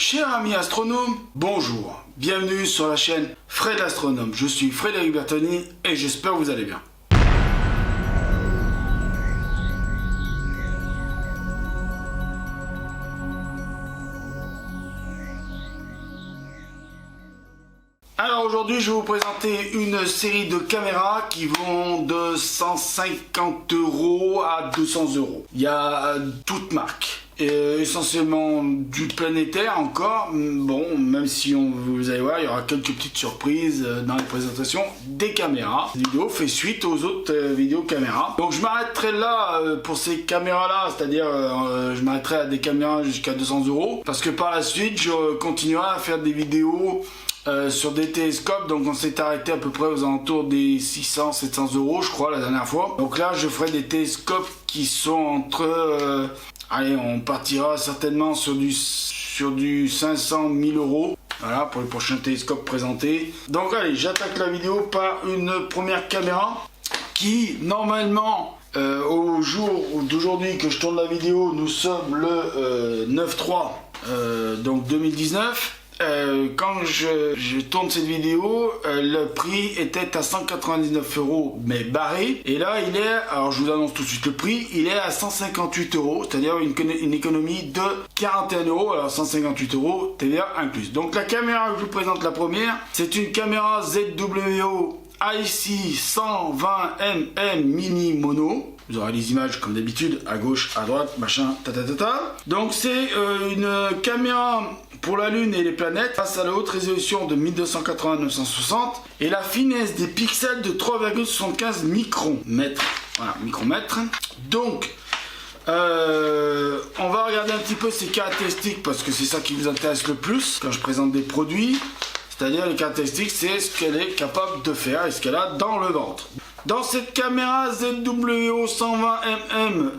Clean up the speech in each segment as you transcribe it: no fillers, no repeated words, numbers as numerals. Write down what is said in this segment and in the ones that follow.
Cher ami astronome, bonjour, bienvenue sur la chaîne Fred l'astronome. Je suis Frédéric Bertoni et j'espère que vous allez bien. Alors aujourd'hui je vais vous présenter une série de caméras qui vont de 150 € à 200 €. Il y a toutes marques. Essentiellement du planétaire encore, bon, même si vous allez voir, il y aura quelques petites surprises dans les présentations des caméras. Cette vidéo fait suite aux autres vidéos caméras. Donc je m'arrêterai là pour ces caméras là, c'est-à-dire je m'arrêterai à des caméras jusqu'à 200 €, parce que par la suite je continuerai à faire des vidéos sur des télescopes. Donc on s'est arrêté à peu près aux alentours des 600-700 € je crois la dernière fois. Donc là je ferai des télescopes qui sont entre allez, on partira certainement sur du 500-1000 €. Voilà pour les prochains télescopes présentés. Donc allez, j'attaque la vidéo par une première caméra qui normalement au jour d'aujourd'hui que je tourne la vidéo, nous sommes le 9/3 donc 2019. Quand je tourne cette vidéo, le prix était à 199 € mais barré, et là il est, alors je vous annonce tout de suite le prix, il est à 158 €, c'est-à-dire une économie de 41 €, alors 158 € TVA incluse. Donc la caméra que je vous présente, la première, c'est une caméra ZWO IC 120 mm mini mono. Vous aurez les images comme d'habitude, à gauche, à droite, machin, ta. Donc c'est une caméra pour la Lune et les planètes face à la haute résolution de 1280-960 et la finesse des pixels de 3,75 micromètres. Voilà, micromètres. Donc, on va regarder un petit peu ses caractéristiques parce que c'est ça qui vous intéresse le plus quand je présente des produits. C'est-à-dire les caractéristiques, c'est ce qu'elle est capable de faire et ce qu'elle a dans le ventre. Dans cette caméra ZWO 120 mm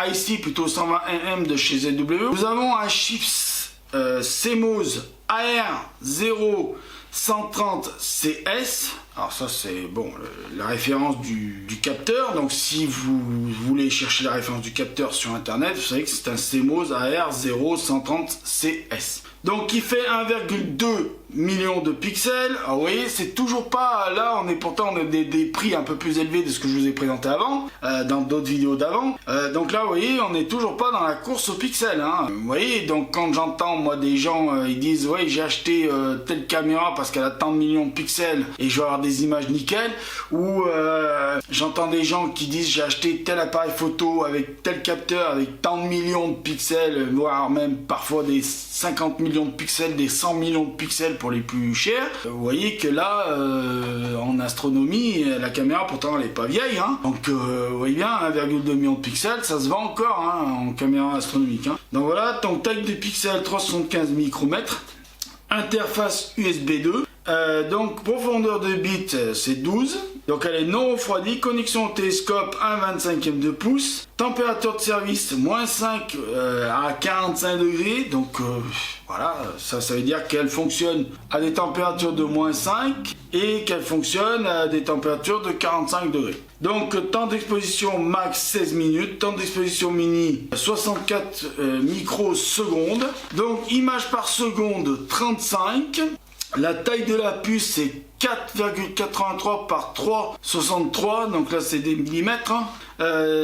IC plutôt 120 mm de chez ZWO, nous avons un chips CMOS AR0130CS. Alors ça c'est bon, la référence du capteur. Donc si vous voulez chercher la référence du capteur sur internet, vous savez que c'est un CMOS AR0130CS. Donc qui fait 1,2 million de pixels. Alors vous voyez, c'est toujours pas là, on est des prix un peu plus élevés de ce que je vous ai présenté avant, dans d'autres vidéos d'avant. Donc là vous voyez, on n'est toujours pas dans la course aux pixels, hein. Vous voyez, donc quand j'entends moi des gens ils disent ouais, j'ai acheté telle caméra parce qu'elle a tant de millions de pixels et je vais avoir des images nickel, ou j'entends des gens qui disent j'ai acheté tel appareil photo avec tel capteur avec tant de millions de pixels, voire même parfois des 50 millions de pixels, des 100 millions de pixels pour les plus chers. Vous voyez que là en astronomie la caméra pourtant elle est pas vieille, hein. Donc vous voyez bien, 1,2 million de pixels ça se vend encore, hein, en caméra astronomique, hein. Donc voilà, donc taille de pixels 375 micromètres, interface USB 2. Donc profondeur de bits c'est 12, donc elle est non refroidie, connexion au télescope 1/25 de pouce, température de service -5 à 45 degrés, donc voilà, ça veut dire qu'elle fonctionne à des températures de -5 et qu'elle fonctionne à des températures de 45 degrés. Donc temps d'exposition max 16 minutes, temps d'exposition mini 64 microsecondes, donc image par seconde 35. La taille de la puce c'est 4,83 par 3,63, donc là c'est des millimètres, hein.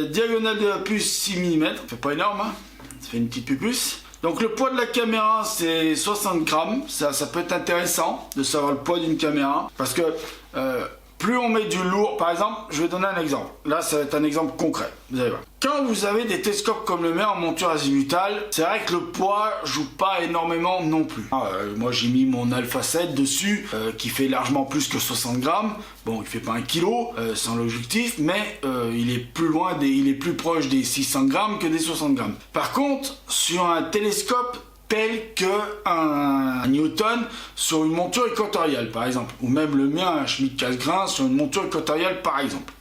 Diagonale de la puce 6 mm, ça fait pas énorme, hein. Ça fait une petite puce. Donc le poids de la caméra c'est 60 grammes, ça peut être intéressant de savoir le poids d'une caméra, parce que plus on met du lourd, par exemple, je vais donner un exemple. Là, ça va être un exemple concret. Vous allez voir. Quand vous avez des télescopes comme le mien en monture azimutale, c'est vrai que le poids joue pas énormément non plus. Moi, j'ai mis mon Alpha 7 dessus, qui fait largement plus que 60 grammes. Bon, il fait pas 1 kg sans l'objectif, mais il est plus proche des 600 grammes que des 60 grammes. Par contre, sur un télescope tel que un Newton sur une monture équatoriale par exemple, ou même le mien, un Schmidt Cassegrain sur une monture équatoriale par exemple.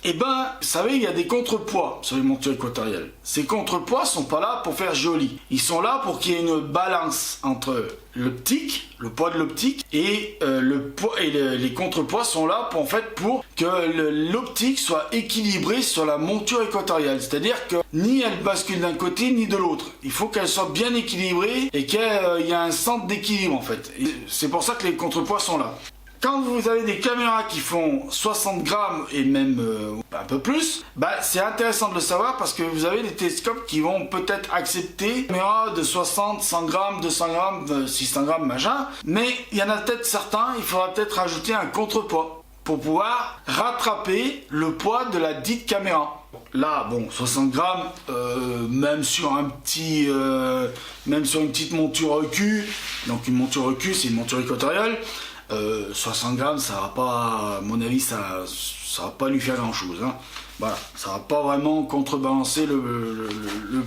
Et ben, vous savez, il y a des contrepoids sur les montures équatoriales. Ces contrepoids sont pas là pour faire joli. Ils sont là pour qu'il y ait une balance entre l'optique, le poids de l'optique, et le poids et les contrepoids sont là pour, en fait, pour que l'optique soit équilibrée sur la monture équatoriale. C'est-à-dire que ni elle bascule d'un côté ni de l'autre. Il faut qu'elle soit bien équilibrée et qu'il y ait un centre d'équilibre, en fait. C'est pour ça que les contrepoids sont là. Quand vous avez des caméras qui font 60 grammes et même un peu plus, bah, c'est intéressant de le savoir parce que vous avez des télescopes qui vont peut-être accepter des caméras de 60, 100 grammes, 200 grammes, 600 grammes, machin. Mais il y en a peut-être certains, il faudra peut-être rajouter un contrepoids pour pouvoir rattraper le poids de la dite caméra. Là, bon, 60 grammes, même sur un petit, même sur une petite monture EQ, donc une monture EQ, c'est une monture équatoriale. 60 grammes, ça va pas, à mon avis, ça va pas lui faire grand chose. Hein. Voilà, ça va pas vraiment contrebalancer le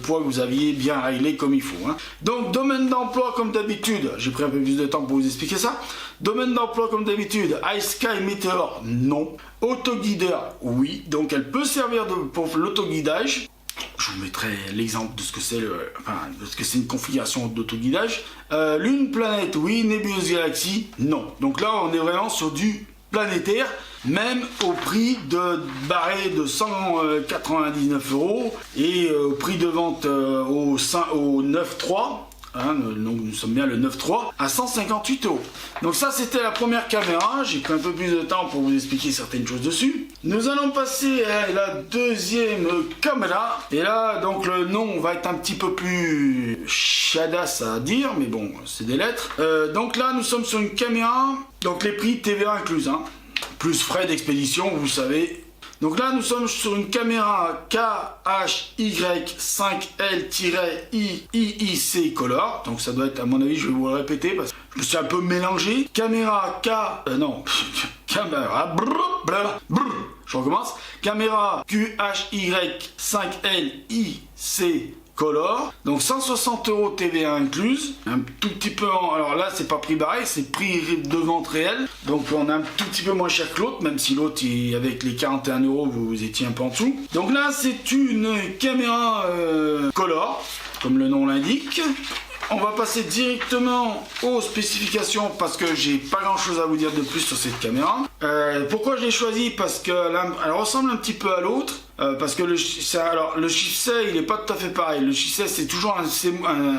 poids que vous aviez bien réglé comme il faut. Hein. Donc, domaine d'emploi comme d'habitude, j'ai pris un peu plus de temps pour vous expliquer ça. Domaine d'emploi comme d'habitude, iSky Meteor, non. Autoguideur, oui. Donc, elle peut servir pour l'autoguidage. Je vous mettrai l'exemple de ce que c'est une configuration d'autoguidage. Lune, planète, oui. Nébuleuse, galaxie, non. Donc là, on est vraiment sur du planétaire, même au prix de barré de 199 € et au prix de vente au 9.3. Hein, donc nous sommes bien le 9.3 à 158 €. Donc ça c'était la première caméra, j'ai pris un peu plus de temps pour vous expliquer certaines choses dessus. Nous allons passer à la deuxième caméra. Et là donc le nom va être un petit peu plus chadasse à dire, mais bon c'est des lettres. Donc là nous sommes sur une caméra, donc les prix TVA inclus, hein, plus frais d'expédition vous savez. Donc là, nous sommes sur une caméra KHY5L-IIC Color. Donc ça doit être, à mon avis, je vais vous le répéter parce que je me suis un peu mélangé. Caméra je recommence. Caméra QHY5L-IC Color, donc 160 € TVA incluse, un tout petit peu alors là c'est pas prix barré, c'est prix de vente réel, donc on a un tout petit peu moins cher que l'autre, même si l'autre avec les 41 € vous étiez un peu en dessous. Donc là c'est une caméra Color, comme le nom l'indique. On va passer directement aux spécifications parce que j'ai pas grand chose à vous dire de plus sur cette caméra. Pourquoi je l'ai choisie? Parce qu'elle ressemble un petit peu à l'autre. Parce que le chipset il est pas tout à fait pareil. Le chipset c'est toujours un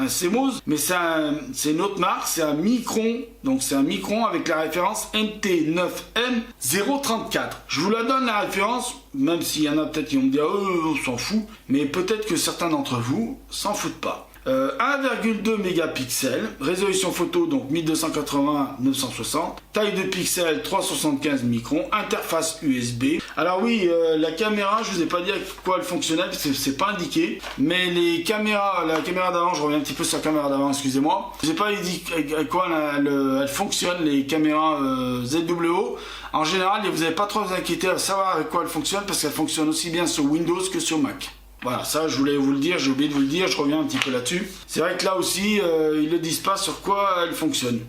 CMOS, mais c'est une autre marque, c'est un Micron. Donc c'est un Micron avec la référence MT9M034. Je vous la donne la référence, même s'il y en a peut-être qui vont me dire on s'en fout, mais peut-être que certains d'entre vous s'en foutent pas. 1,2 mégapixels, résolution photo donc 1280-960, taille de pixels 375 microns, interface USB. Alors oui, la caméra, je vous ai pas dit à quoi elle fonctionnait parce que c'est pas indiqué, mais la caméra d'avant, je reviens un petit peu sur la caméra d'avant, excusez-moi. Je vous ai pas dit à quoi elle fonctionne, les caméras ZWO. En général, vous n'avez pas trop à vous inquiéter à savoir avec quoi elle fonctionne parce qu'elle fonctionne aussi bien sur Windows que sur Mac. Voilà, ça je voulais vous le dire, j'ai oublié de vous le dire, je reviens un petit peu là-dessus. C'est vrai que là aussi, ils ne disent pas sur quoi elle fonctionne.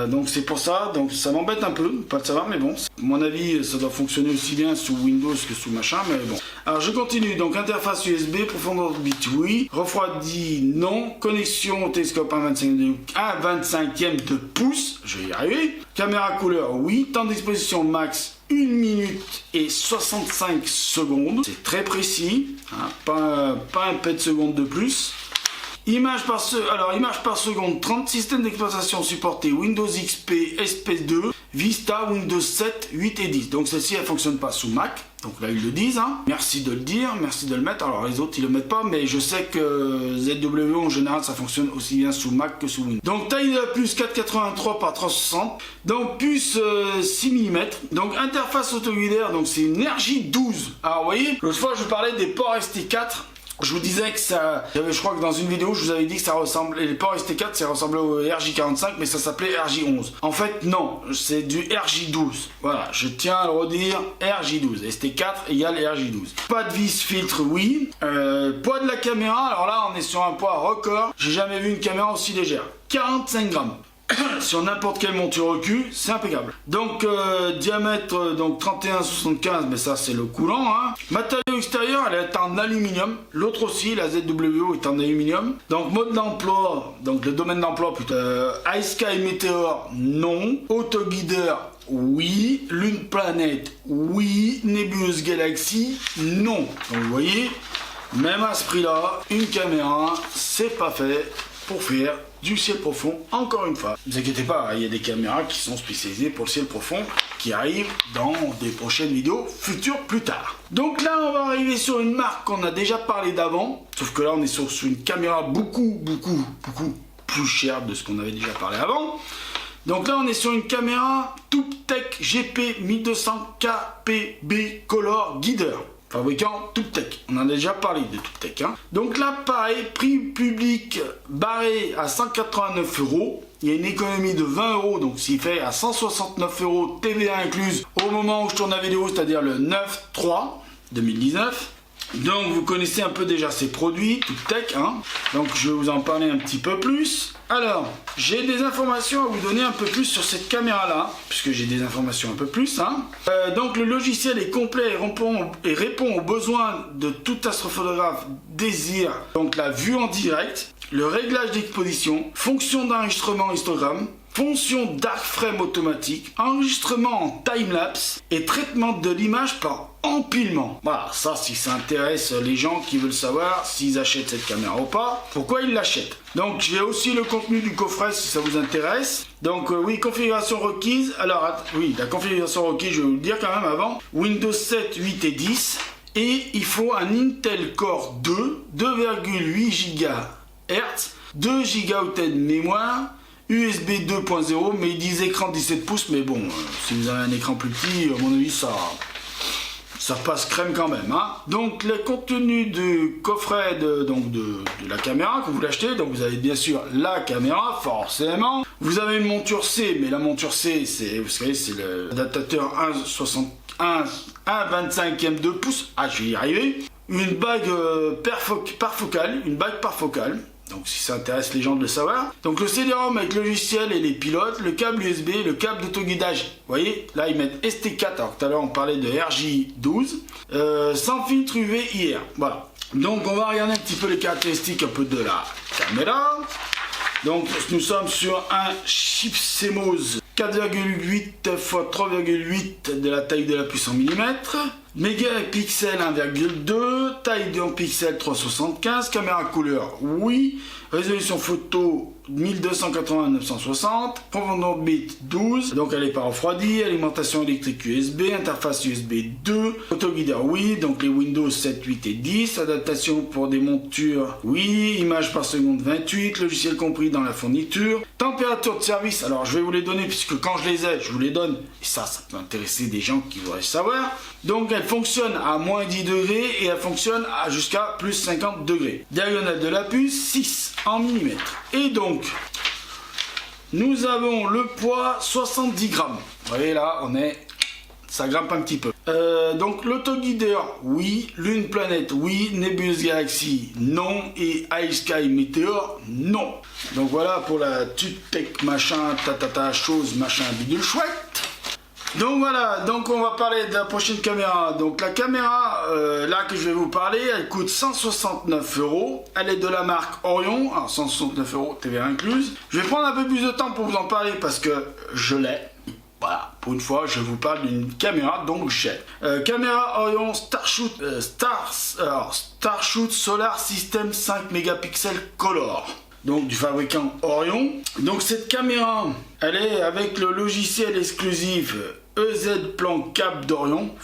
Donc c'est pour ça, donc ça m'embête un peu, pas de savoir, mais bon. À mon avis, ça doit fonctionner aussi bien sous Windows que sous machin, mais bon. Alors je continue, donc interface USB, profondeur de bit, oui. Refroidi, non. Connexion au télescope 1,25e de pouce, je vais y arriver. Caméra couleur, oui. Temps d'exposition max, 1 minute et 65 secondes. C'est très précis, hein, pas un pet de seconde de plus. Image par seconde, 30 systèmes d'exploitation supportés, Windows XP, SP2, Vista, Windows 7, 8 et 10. Donc celle-ci, elle ne fonctionne pas sous Mac. Donc là, ils le disent. Hein. Merci de le dire, merci de le mettre. Alors les autres, ils ne le mettent pas, mais je sais que ZW, en général, ça fonctionne aussi bien sous Mac que sous Windows. Donc taille de la puce 4,83 par 360. Donc puce 6 mm. Donc interface autoguideur, donc c'est une RJ12. Alors vous voyez, l'autre fois, je vous parlais des ports ST4. Je vous disais que ça, je crois que dans une vidéo, je vous avais dit que ça ressemblait, les ports ST4, ça ressemblait au RJ45, mais ça s'appelait RJ11. En fait, non, c'est du RJ12. Voilà, je tiens à le redire, RJ12. ST4 égale RJ12. Pas de vis filtre, oui. Poids de la caméra, alors là, on est sur un poids record. J'ai jamais vu une caméra aussi légère. 45 grammes. sur n'importe quelle monture au cul, c'est impeccable. Donc diamètre donc 31,75, mais ça c'est le coulant. Hein. Matériau extérieur, elle est en aluminium. L'autre aussi, la ZWO est en aluminium. Donc mode d'emploi, donc le domaine d'emploi plutôt. iSky Meteor, non. Autoguideur, oui. Lune Planète, oui. Nebuleuse Galaxy, non. Donc vous voyez, même à ce prix-là, une caméra, c'est pas fait pour faire du ciel profond, encore une fois. Ne vous inquiétez pas, il y a des caméras qui sont spécialisées pour le ciel profond, qui arrivent dans des prochaines vidéos futures plus tard. Donc là, on va arriver sur une marque qu'on a déjà parlé d'avant, sauf que là, on est sur une caméra beaucoup plus chère de ce qu'on avait déjà parlé avant. Donc là, on est sur une caméra ToupTech GP 1200 KPB Color Guideur. Fabricant ToupTech, on en a déjà parlé de ToupTech. Hein. Donc là, pareil, prix public barré à 189 €. Il y a une économie de 20 €, donc s'il fait à 169 € TVA incluse au moment où je tourne la vidéo, c'est-à-dire le 9/3 2019. Donc vous connaissez un peu déjà ces produits ToupTech, hein. Donc je vais vous en parler un petit peu plus. Alors, j'ai des informations à vous donner un peu plus sur cette caméra-là, puisque j'ai des informations un peu plus. Hein. Donc le logiciel est complet et répond aux besoins de tout astrophotographe désire. Donc la vue en direct, le réglage d'exposition, fonction d'enregistrement histogramme, fonction dark frame automatique, enregistrement en time-lapse et traitement de l'image par empilement. Voilà, ça si ça intéresse les gens qui veulent savoir s'ils achètent cette caméra ou pas, pourquoi ils l'achètent. Donc j'ai aussi le contenu du coffret si ça vous intéresse. Donc oui, configuration requise. Alors oui, la configuration requise, je vais vous le dire quand même avant. Windows 7, 8 et 10. Et il faut un Intel Core 2, 2,8 GHz, 2 Go de mémoire, USB 2.0, mais ils disent écran 17 pouces, mais bon, si vous avez un écran plus petit, à mon avis, ça passe crème quand même. Hein. Donc, les contenus du coffret de la caméra, quand vous l'achetez, donc vous avez bien sûr la caméra, forcément. Vous avez une monture C, mais la monture C, vous savez, c'est l'adaptateur 1,25e 2 pouces. Ah, je vais y arriver. Une bague parfocale, donc si ça intéresse les gens de le savoir. Donc le CD-ROM avec le logiciel et les pilotes, le câble USB, le câble d'autoguidage. Vous voyez, là ils mettent ST4, alors tout à l'heure on parlait de RJ12, sans filtre UV IR. Voilà. Donc on va regarder un petit peu les caractéristiques un peu de la caméra. Donc nous sommes sur un chip CMOS 4,8 x 3,8 de la taille de la puce en millimètres. Mégapixel 1,2, taille en pixels 375, caméra couleur oui, résolution photo 1280-960, profondeur de bit 12, donc elle n'est pas refroidie, alimentation électrique USB, interface USB 2, autoguideur oui, donc les Windows 7, 8 et 10, adaptation pour des montures oui, image par seconde 28, logiciel compris dans la fourniture, température de service, alors je vais vous les donner puisque quand je les ai, je vous les donne, et ça peut intéresser des gens qui voudraient savoir, donc elle fonctionne à moins 10 degrés et elle fonctionne à jusqu'à plus 50 degrés. Diagonale de la puce 6 en millimètres. Et donc, nous avons le poids 70 grammes. Vous voyez là, ça grimpe un petit peu. Donc l'autoguideur, oui. Lune Planète, oui. Nebuleuse Galaxy, non. Et iSky Meteor, non. Donc voilà pour la ToupTech machin, chose, machin, bidule chouette. Donc voilà, donc on va parler de la prochaine caméra. Donc la caméra là que je vais vous parler, elle coûte 169 €. Elle est de la marque Orion, alors 169 € TVA incluse. Je vais prendre un peu plus de temps pour vous en parler parce que je l'ai. Voilà, pour une fois, je vous parle d'une caméra, donc j'ai. Caméra Orion Starshoot Solar System 5 mégapixels Color. Donc du fabricant Orion. Donc cette caméra, elle est avec le logiciel exclusif EZ Plan Cap d'Orion,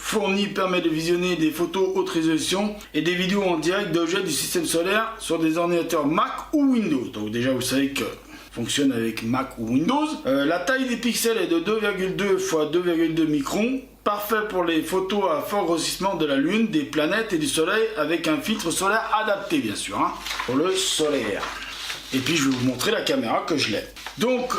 permet de visionner des photos haute résolution et des vidéos en direct d'objets du système solaire sur des ordinateurs Mac ou Windows. Donc déjà vous savez que fonctionne avec Mac ou Windows. La taille des pixels est de 2,2 x 2,2 microns. Parfait pour les photos à fort grossissement de la Lune, des planètes et du Soleil avec un filtre solaire adapté bien sûr, hein, pour le solaire. Et puis je vais vous montrer la caméra que je l'ai. Donc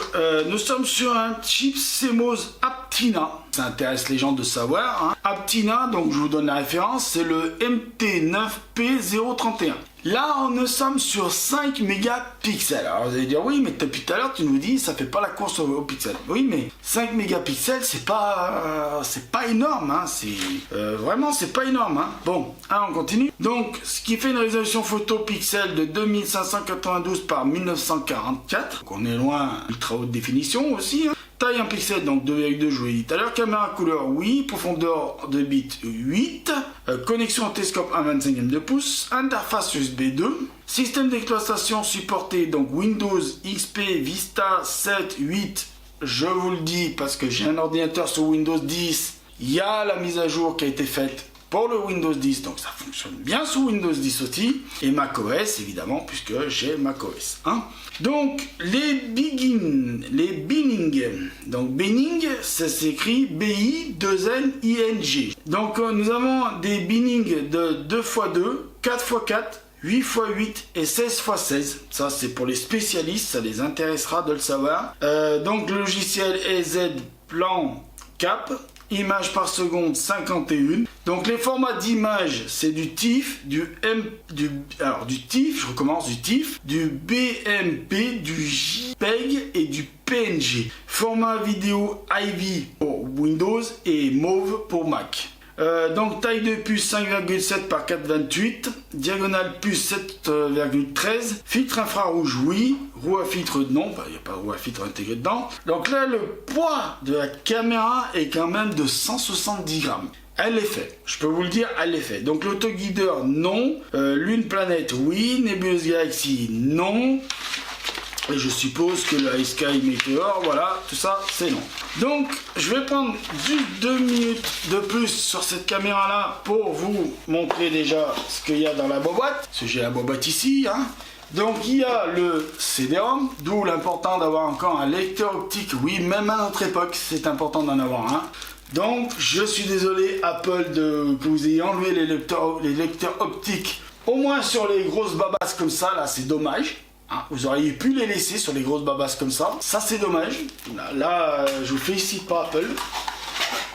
nous sommes sur un chip CMOS Aptina. Ça intéresse les gens de savoir. Hein. Aptina, donc je vous donne la référence, c'est le MT9P031. Là, nous sommes sur 5 mégapixels. Alors vous allez dire, oui, mais depuis tout à l'heure, tu nous dis, ça fait pas la course au pixel. Oui, mais 5 mégapixels, c'est pas énorme. Hein. Vraiment, c'est pas énorme. Hein. Bon, on continue. Donc, ce qui fait une résolution photo pixel de 2592 par 1944. Donc, on est loin, ultra haute définition aussi. Hein. Taille en pixel, donc 2,2, je vous l'ai dit tout à l'heure. Caméra couleur, oui. Profondeur de bits, 8. Connexion au télescope 1/25 de pouce. Interface USB 2. Système d'exploitation supporté, donc Windows, XP, Vista, 7, 8. Je vous le dis parce que j'ai un ordinateur sur Windows 10. Il y a la mise à jour qui a été faite pour le Windows 10, donc ça fonctionne bien sous Windows 10 aussi, et macOS évidemment, puisque j'ai macOS. Hein. Donc les binning, donc binning, ça s'écrit B-I-2-N-I-N-G. Donc nous avons des binning de 2x2, 4x4, 8x8 et 16x16. Ça c'est pour les spécialistes, ça les intéressera de le savoir. Donc le logiciel EZ Plan Cap. Images par seconde 51. Donc les formats d'image c'est du TIFF, du TIFF, je recommence, du TIFF, du BMP, du JPEG et du PNG. Format vidéo IV pour Windows et MOV pour Mac. Donc taille de puce 5,7 par 4,28, diagonale puce 7,13, filtre infrarouge oui, roue à filtre non, il n'y a pas de roue à filtre intégrée dedans. Donc là le poids de la caméra est quand même de 170 grammes. Elle est faite, je peux vous le dire, elle est faite. Donc l'autoguideur non, lune planète oui, nébuleuse galaxie non. Et je suppose que la Sky Meteor, voilà, tout ça, c'est non. Donc, je vais prendre juste 2 minutes de plus sur cette caméra-là pour vous montrer déjà ce qu'il y a dans la boîte. Parce que j'ai la boîte ici, hein. Donc, il y a le CD-ROM, d'où l'important d'avoir encore un lecteur optique. Oui, même à notre époque, c'est important d'en avoir un. Donc, je suis désolé, Apple, que vous ayez enlevé les lecteurs optiques, au moins sur les grosses babasses comme ça, là, c'est dommage. Hein, vous auriez pu les laisser sur les grosses babasses comme ça. Ça, c'est dommage. Là, je vous félicite pas Apple.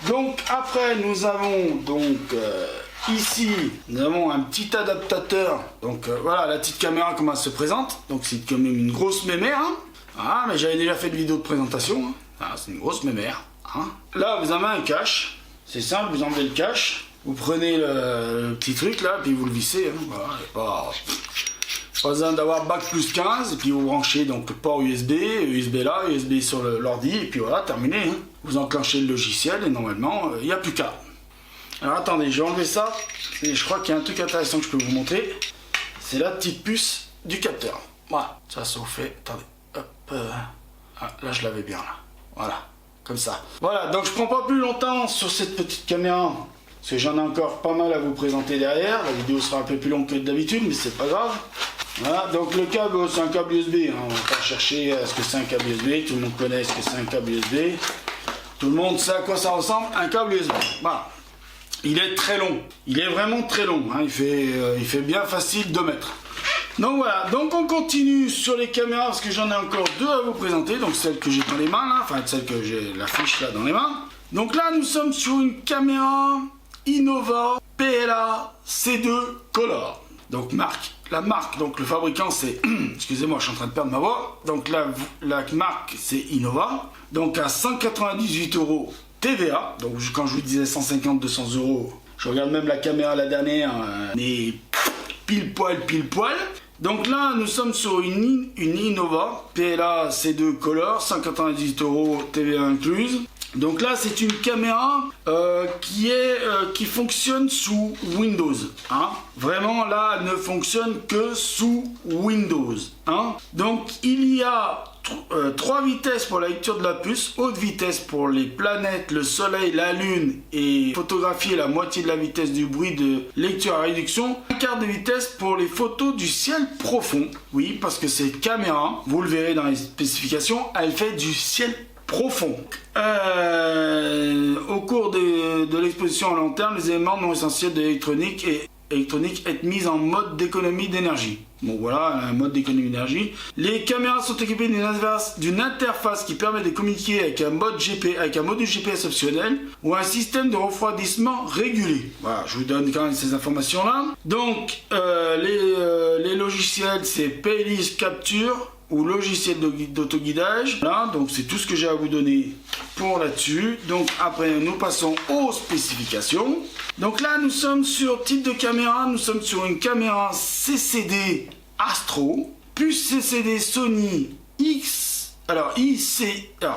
Donc, après, nous avons donc ici, nous avons un petit adaptateur. Donc, voilà la petite caméra, comment elle se présente. Donc, c'est quand même une grosse mémère. Hein. Ah, mais j'avais déjà fait une vidéo de présentation. Hein. Ah, c'est une grosse mémère. Hein. Là, vous avez un cache. C'est simple, vous enlevez le cache. Vous prenez le petit truc là, puis vous le vissez. Hein. Voilà, pas besoin d'avoir bac plus 15, et puis vous branchez donc port USB, USB là, USB sur l'ordi, et puis voilà, terminé. Hein. Vous enclenchez le logiciel, et normalement, il n'y a plus qu'à. Alors attendez, je vais enlever ça, et je crois qu'il y a un truc intéressant que je peux vous montrer. C'est la petite puce du capteur. Voilà, ça vous fait, attendez, hop, là je l'avais bien là, voilà, comme ça. Voilà, donc je prends pas plus longtemps sur cette petite caméra, parce que j'en ai encore pas mal à vous présenter derrière. La vidéo sera un peu plus longue que d'habitude, mais c'est pas grave. Voilà, donc le câble, c'est un câble USB, hein. On va pas chercher à ce que c'est un câble USB, tout le monde connaît ce que c'est un câble USB, tout le monde sait à quoi ça ressemble, un câble USB. Voilà. Il est très long, il est vraiment très long, hein. Il fait bien facile 2 mètres. Donc voilà, donc on continue sur les caméras parce que j'en ai encore 2 à vous présenter, donc celle que j'ai dans les mains là, enfin celle que j'ai la fiche là dans les mains. Donc là nous sommes sur une caméra Innova PLA C2 Color, donc marque. La marque, donc le fabricant c'est, excusez-moi je suis en train de perdre ma voix, donc la marque c'est Innova, donc à 198 € TVA, donc quand je vous disais 150-200 €, je regarde même la caméra la dernière, mais pile poil. Donc là nous sommes sur une Innova PLA C2 Color, 198 € TVA incluse. Donc là, c'est une caméra qui fonctionne sous Windows. Hein. Vraiment, là, elle ne fonctionne que sous Windows. Hein. Donc, il y a 3 vitesses pour la lecture de la puce, haute vitesse pour les planètes, le soleil, la lune et photographier la moitié de la vitesse du bruit de lecture à réduction, un quart de vitesse pour les photos du ciel profond. Oui, parce que cette caméra, vous le verrez dans les spécifications, elle fait du ciel profond. Au cours de l'exposition à long terme, les éléments non essentiels de l'électronique et électronique être mise en mode d'économie d'énergie. Bon voilà, un mode d'économie d'énergie. Les caméras sont équipées d'une interface qui permet de communiquer avec un module GPS optionnel ou un système de refroidissement régulé. Voilà, je vous donne quand même ces informations-là. Donc, les logiciels, c'est Paylist Capture ou logiciel d'autoguidage. Voilà, donc c'est tout ce que j'ai à vous donner pour là-dessus. Donc après, nous passons aux spécifications. Donc là, nous sommes sur type de caméra, nous sommes sur une caméra CCD Astro, plus CCD Sony X,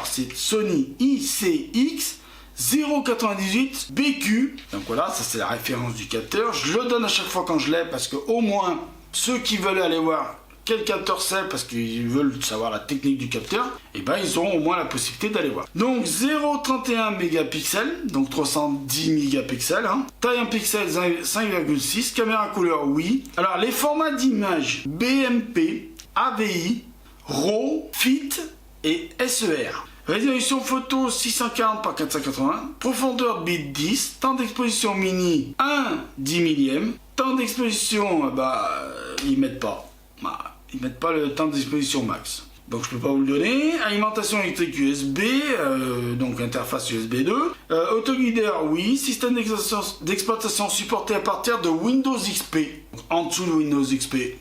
c'est Sony ICX 098 BQ. Donc voilà, ça c'est la référence du capteur. Je le donne à chaque fois quand je l'ai parce que au moins ceux qui veulent aller voir quel capteur c'est parce qu'ils veulent savoir la technique du capteur, et ben ils auront au moins la possibilité d'aller voir. Donc 0,31 mégapixels, donc 310 mégapixels, hein. Taille en pixels 5,6, caméra couleur oui. Alors les formats d'image BMP, AVI, RAW, FIT et SER. Résolution photo 640 par 480, profondeur bit 10, temps d'exposition mini 1/10 millième, temps d'exposition, ils mettent pas. Ils mettent pas le temps d'exposition max. Donc je peux pas vous le donner. Alimentation électrique USB, donc interface USB 2. Autoguideur, oui. Système d'exploitation supporté à partir de Windows XP. En dessous de Windows XP,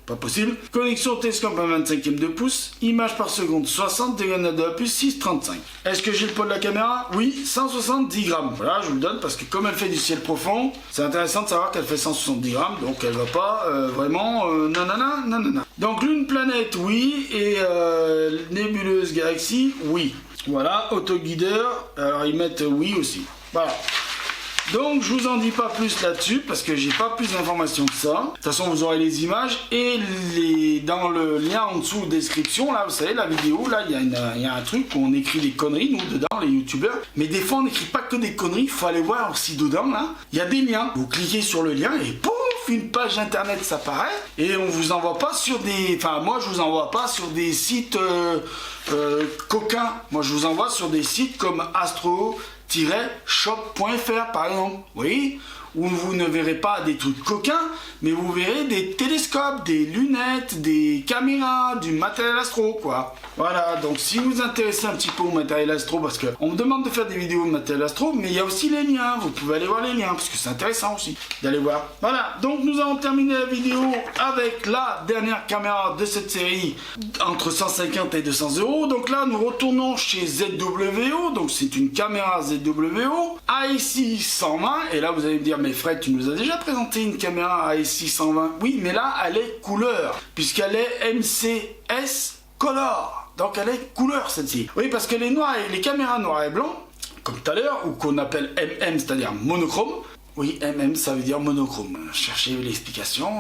pas possible. Connexion télescope à 25e de pouce. Image par seconde 60, diagonale de la puce 6,35. Est-ce que j'ai le poids de la caméra? Oui, 170 grammes. Voilà, je vous le donne parce que comme elle fait du ciel profond, c'est intéressant de savoir qu'elle fait 170 grammes. Donc elle va pas vraiment nanana. Donc lune planète, oui. Et nébuleuse galaxie, oui. Voilà, autoguideur. Alors ils mettent oui aussi. Voilà. Donc je vous en dis pas plus là-dessus parce que j'ai pas plus d'informations que ça. De toute façon vous aurez les images et dans le lien en dessous description là, vous savez la vidéo là, il y a un truc où on écrit des conneries nous dedans les youtubeurs. Mais des fois on n'écrit pas que des conneries, il faut aller voir aussi dedans là. Il y a des liens. Vous cliquez sur le lien et pouf, une page internet s'apparaît et on vous envoie pas sur des, moi je vous envoie pas sur des sites coquins. Moi je vous envoie sur des sites comme astro-shop.fr par exemple, oui, où vous ne verrez pas des trucs coquins, mais vous verrez des télescopes, des lunettes, des caméras, du matériel astro, quoi. Voilà, donc si vous vous intéressez un petit peu au matériel astro, parce qu'on me demande de faire des vidéos de matériel astro, mais il y a aussi les liens, vous pouvez aller voir les liens, parce que c'est intéressant aussi d'aller voir. Voilà, donc nous avons terminé la vidéo avec la dernière caméra de cette série, entre 150 et 200 €. Donc là, nous retournons chez ZWO, donc c'est une caméra ZWO, ASI 120, et là vous allez me dire, mais Fred, tu nous as déjà présenté une caméra ASI 120. Oui, mais là, elle est couleur, puisqu'elle est MCS Color. Donc elle est couleur celle-ci. Oui, parce que les caméras noir et blanc, comme tout à l'heure, ou qu'on appelle MM, c'est-à-dire monochrome. Oui, MM, ça veut dire monochrome. Cherchez l'explication.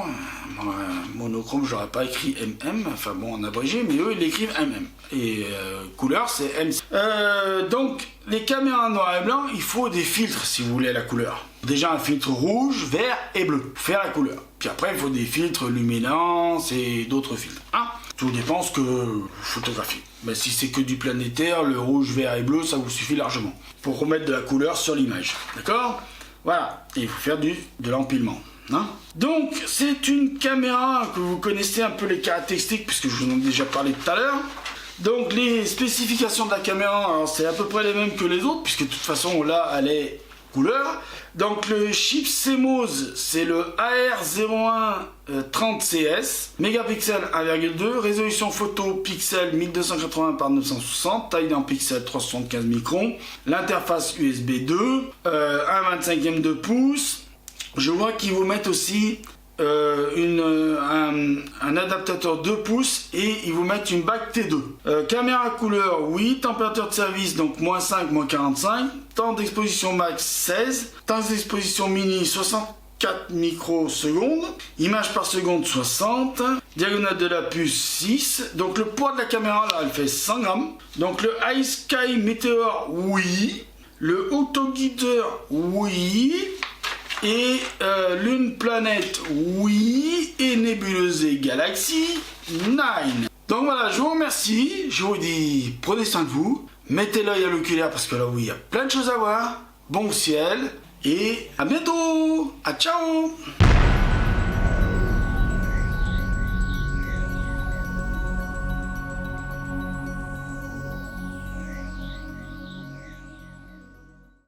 Monochrome, j'aurais pas écrit MM, enfin bon, en abrégé, mais eux, ils l'écrivent MM. Et couleur, c'est MC. Donc, les caméras noir et blanc, il faut des filtres si vous voulez la couleur. Déjà un filtre rouge, vert et bleu, faire la couleur. Puis après, il faut des filtres luminance et d'autres filtres. Hein, tout dépend ce que vous photographiez. Mais si c'est que du planétaire, le rouge, vert et bleu, ça vous suffit largement pour remettre de la couleur sur l'image. D'accord ? Voilà, et il faut faire de l'empilement. Hein, donc, c'est une caméra que vous connaissez un peu les caractéristiques, puisque je vous en ai déjà parlé tout à l'heure. Donc, les spécifications de la caméra, c'est à peu près les mêmes que les autres, puisque de toute façon, là, elle est couleur. Donc, le chip CMOS, c'est le AR0130CS, mégapixel 1,2, résolution photo pixel 1280 par 960, taille en pixel 375 microns, l'interface USB 2, 1,25e de pouce. Je vois qu'ils vous mettent aussi un adaptateur 2 pouces et ils vous mettent une bague T2. Caméra couleur, oui. Température de service, donc -5, -45. Temps d'exposition max 16. Temps d'exposition mini 64 microsecondes. Image par seconde 60. Diagonale de la puce 6. Donc le poids de la caméra là, elle fait 100 grammes. Donc le iSky Meteor, oui. Le autoguideur, oui. Et lune planète, oui. Et nébuleuse et galaxie, 9. Donc voilà, je vous remercie. Je vous dis, prenez soin de vous. Mettez l'œil à l'oculaire parce que là, oui, il y a plein de choses à voir. Bon ciel. Et à bientôt. À ciao.